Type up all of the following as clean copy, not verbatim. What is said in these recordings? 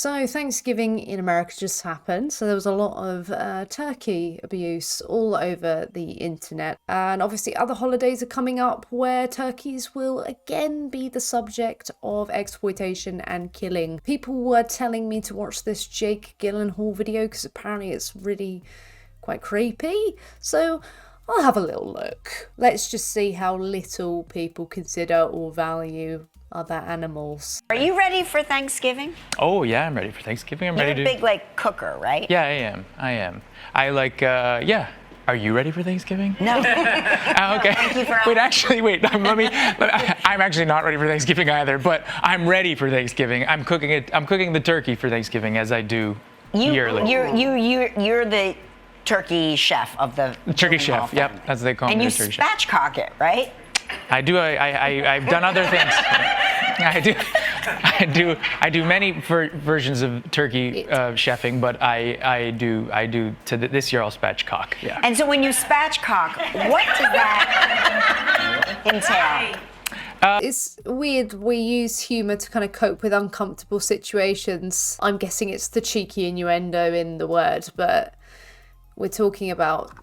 So Thanksgiving in America just happened, so there was a lot of turkey abuse all over the internet, and obviously other holidays are coming up where turkeys will again be the subject of exploitation and killing. People were telling me to watch this Jake Gyllenhaal video because apparently it's really quite creepy, so I'll have a little look. Let's just see how little people consider or value other animals. Are you ready for Thanksgiving? Oh yeah, I'm ready for Thanksgiving. You're a big cooker, right? Yeah, I am. I like, yeah. Are you ready for Thanksgiving? No. Okay. Thank you for wait, actually, wait. I'm actually not ready for Thanksgiving either, but I'm ready for Thanksgiving. I'm cooking the turkey for Thanksgiving as I do yearly. You're the turkey chef of the turkey chef. Yep, as they call me. And you turkey chef. spatchcock it, right? I do. I've done other things. I do many versions of turkey chefing, but I do. This year I'll spatchcock. Yeah. And so when you spatchcock, what does that entail? It's weird, we use humour to kind of cope with uncomfortable situations. I'm guessing it's the cheeky innuendo in the word, but we're talking about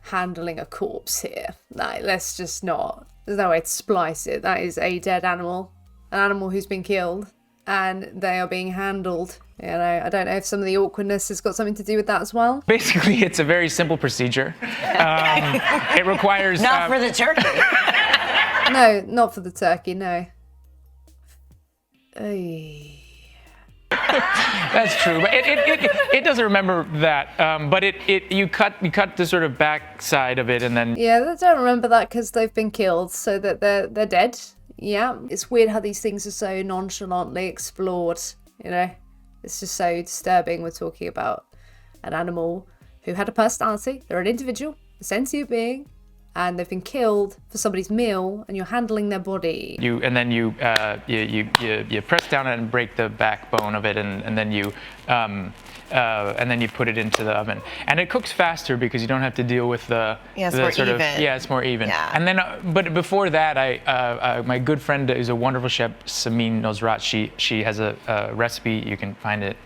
handling a corpse here. Like, let's just not. There's no way to splice it. That is a dead animal, an animal who's been killed, and they are being handled. You know, I don't know if some of the awkwardness has got something to do with that as well. Basically, it's a very simple procedure. It requires... Not for the turkey. No, not for the turkey, no. That's true, but it doesn't remember that. But you cut the sort of back side of it, and then yeah, they don't remember that because they've been killed, so that they're dead. Yeah, it's weird how these things are so nonchalantly explored. You know, it's just so disturbing. We're talking about an animal who had a personality. They're an individual, a sentient being, and they've been killed for somebody's meal, and you're handling their body. You press down and break the backbone of it, and then you put it into the oven, and it cooks faster because you don't have to deal with it's more even. Yeah. And then, but before that, my good friend is a wonderful chef, Samin Nosrat. She has a recipe, you can find it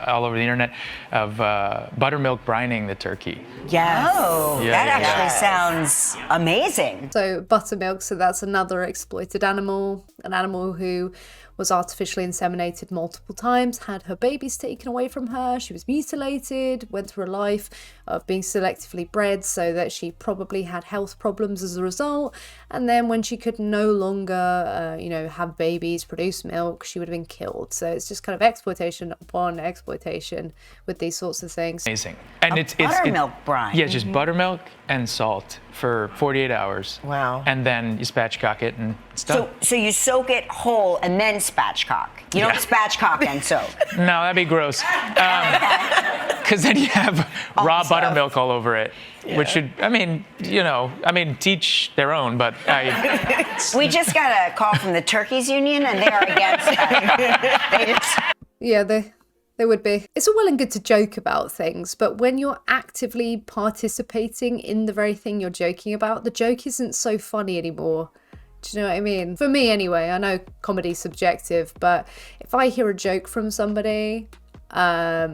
all over the internet, of buttermilk brining the turkey. Yes. Yeah, that actually sounds amazing. So buttermilk, so that's another exploited animal, an animal who was artificially inseminated multiple times, had her babies taken away from her, she was mutilated, went through a life of being selectively bred so that she probably had health problems as a result, and then when she could no longer, have babies, produce milk, she would have been killed. So it's just kind of exploitation upon exploitation with these sorts of things. Amazing. And it's buttermilk brine. Yeah, just buttermilk and salt for 48 hours. Wow. And then you spatchcock it and it's done. So you soak it whole and then spatchcock. You don't spatchcock and soak. No, that'd be gross. Because then you have raw buttermilk all over it, which should, teach their own, but We just got a call from the Turkeys Union, and they are against it. Yeah, they would be. It's all well and good to joke about things, but when you're actively participating in the very thing you're joking about, the joke isn't so funny anymore. Do you know what I mean? For me anyway, I know comedy's subjective, but if I hear a joke from somebody, I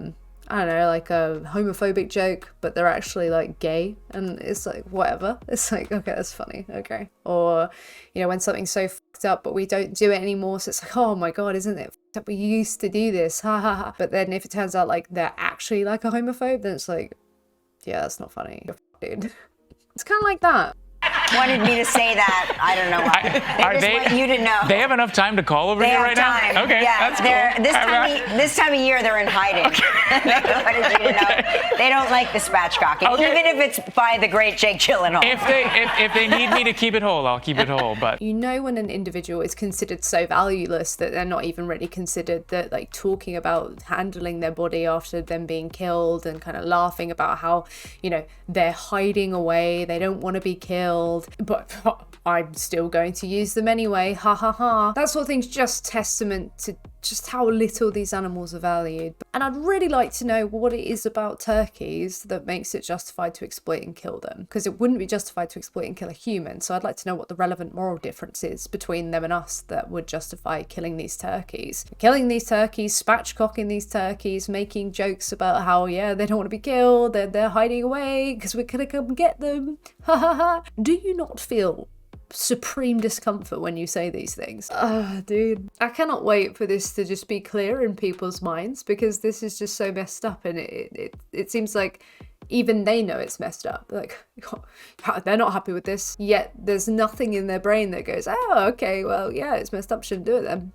don't know, like a homophobic joke, but they're actually like gay, and it's like, whatever. It's like, okay, that's funny, okay. Or, when something's so fucked up, but we don't do it anymore, so it's like, oh my god, isn't it fucked up? We used to do this, ha ha ha. But then if it turns out like they're actually like a homophobe, then it's like, yeah, that's not funny, dude. It's kind of like that. Wanted me to say that. I don't know why. They just want you to know. They have enough time to call over here right time. now? Okay, yeah, that's cool. This time of year, they're in hiding. They wanted you to know. They don't like the spatchcocking, even if it's by the great Jake Gyllenhaal. If they need me to keep it whole, I'll keep it whole. But when an individual is considered so valueless that they're not even really considered, that like talking about handling their body after them being killed and kind of laughing about how, they're hiding away, they don't want to be killed, but I'm still going to use them anyway, ha ha ha. That sort of thing's just testament to just how little these animals are valued. And I'd really like to know what it is about turkeys that makes it justified to exploit and kill them, because it wouldn't be justified to exploit and kill a human. So I'd like to know what the relevant moral difference is between them and us that would justify killing these turkeys. Killing these turkeys, spatchcocking these turkeys, making jokes about how, yeah, they don't want to be killed, they're hiding away because we're gonna come get them. Ha ha ha. Do you not feel supreme discomfort when you say these things? Dude, I cannot wait for this to just be clear in people's minds, because this is just so messed up, and it seems like even they know it's messed up. Like, they're not happy with this, yet there's nothing in their brain that goes, oh, okay, well, yeah, it's messed up, shouldn't do it then.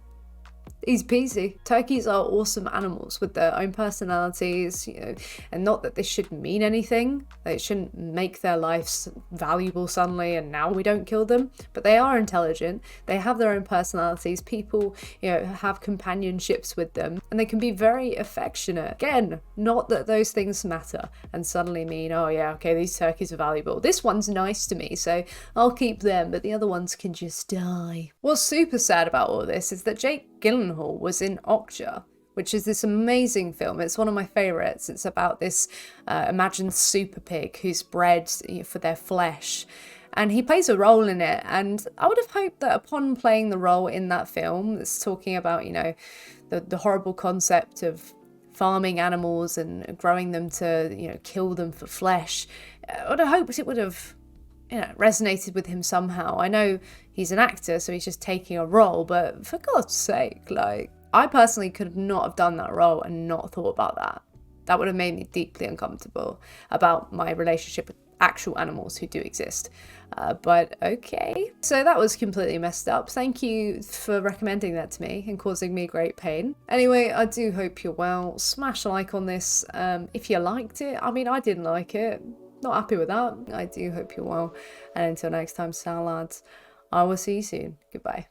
Easy peasy. Turkeys are awesome animals with their own personalities, you know, and not that this should mean anything. It shouldn't make their lives valuable suddenly and now we don't kill them. But they are intelligent. They have their own personalities. People, you know, have companionships with them, and they can be very affectionate. Again, not that those things matter and suddenly mean, oh yeah, okay, these turkeys are valuable. This one's nice to me, so I'll keep them, but the other ones can just die. What's super sad about all this is that Jake Gyllenhaal was in Okja, which is this amazing film. It's one of my favourites. It's about this imagined super pig who's bred for their flesh, and he plays a role in it. And I would have hoped that upon playing the role in that film, it's talking about, you know, the horrible concept of farming animals and growing them to, you know, kill them for flesh. I would have hoped it would have, you know, resonated with him somehow. I know he's an actor, so he's just taking a role, but for God's sake, like, I personally could not have done that role and not thought about that. That would have made me deeply uncomfortable about my relationship with actual animals who do exist. But okay. So that was completely messed up. Thank you for recommending that to me and causing me great pain. Anyway, I do hope you're well. Smash a like on this if you liked it. I mean, I didn't like it. Not happy with that. I do hope you're well. And until next time, lads, I will see you soon. Goodbye.